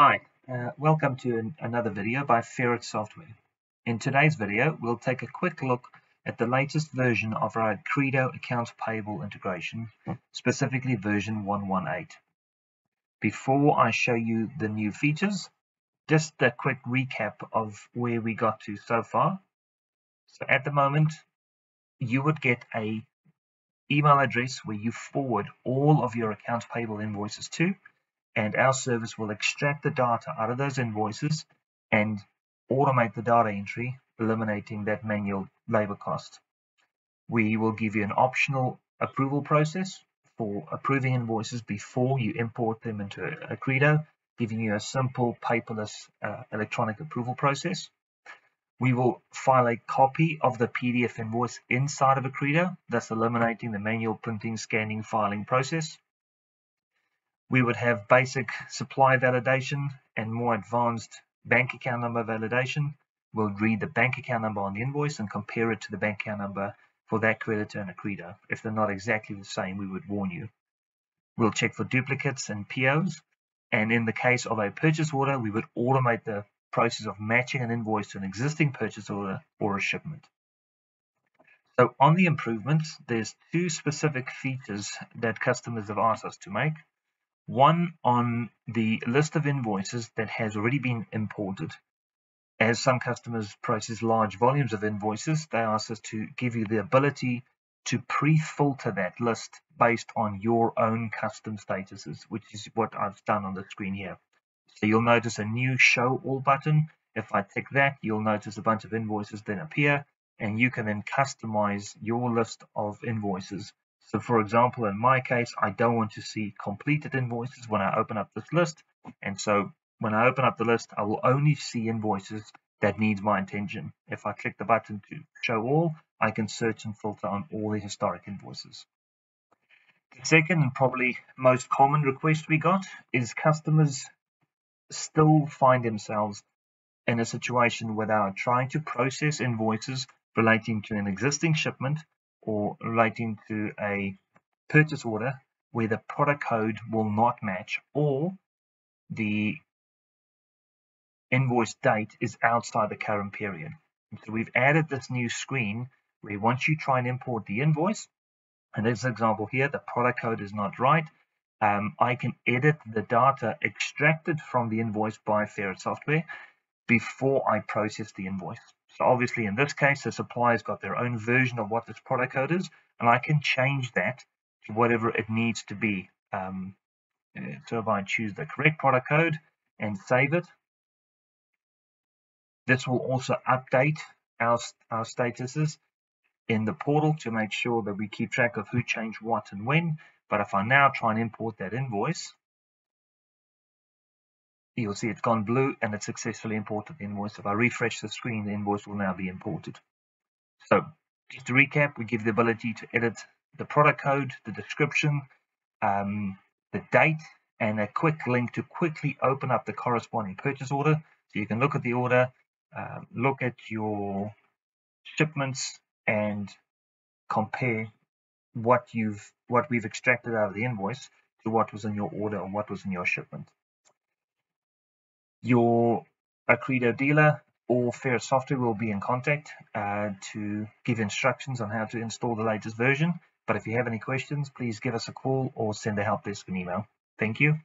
Hi, welcome to another video by Ferret Software. In today's video, we'll take a quick look at the latest version of our Accredo accounts payable integration, specifically version 1.18. Before I show you the new features, just a quick recap of where we got to so far. So at the moment, you would get an email address where you forward all of your accounts payable invoices to, and our service will extract the data out of those invoices and automate the data entry, eliminating that manual labor cost. We will give you an optional approval process for approving invoices before you import them into Accredo, giving you a simple paperless electronic approval process. We will file a copy of the PDF invoice inside of Accredo, thus eliminating the manual printing, scanning, filing process. We would have basic supply validation and more advanced bank account number validation. We'll read the bank account number on the invoice and compare it to the bank account number for that creditor in Accredo. If they're not exactly the same, we would warn you. We'll check for duplicates and POs. And in the case of a purchase order, we would automate the process of matching an invoice to an existing purchase order or a shipment. So on the improvements, there's two specific features that customers have asked us to make. One on the list of invoices that has already been imported. As some customers process large volumes of invoices, they ask us to give you the ability to pre-filter that list based on your own custom statuses, which is what I've done on the screen here. So you'll notice a new Show All button. If I tick that, you'll notice a bunch of invoices then appear, and you can then customize your list of invoices. So for example, in my case, I don't want to see completed invoices when I open up this list. And so when I open up the list, I will only see invoices that need my attention. If I click the button to show all, I can search and filter on all the historic invoices. The second and probably most common request we got is customers still find themselves in a situation where they are trying to process invoices relating to an existing shipment or relating to a purchase order where the product code will not match or the invoice date is outside the current period. And so we've added this new screen where once you try and import the invoice, and this example here, the product code is not right, I can edit the data extracted from the invoice by Ferret Software before I process the invoice. So obviously in this case, the supplier's got their own version of what this product code is, and I can change that to whatever it needs to be. So if I choose the correct product code and save it, this will also update our statuses in the portal to make sure that we keep track of who changed what and when. But if I now try and import that invoice, you'll see it's gone blue and it successfully imported the invoice. If I refresh the screen, the invoice will now be imported. So just to recap, we give the ability to edit the product code, the description, the date, and a quick link to quickly open up the corresponding purchase order. So you can look at the order, look at your shipments, and compare what we've extracted out of the invoice to what was in your order or what was in your shipment. Your Accredo dealer or Ferret Software will be in contact to give instructions on how to install the latest version. But if you have any questions, please give us a call or send a help desk an email. Thank you.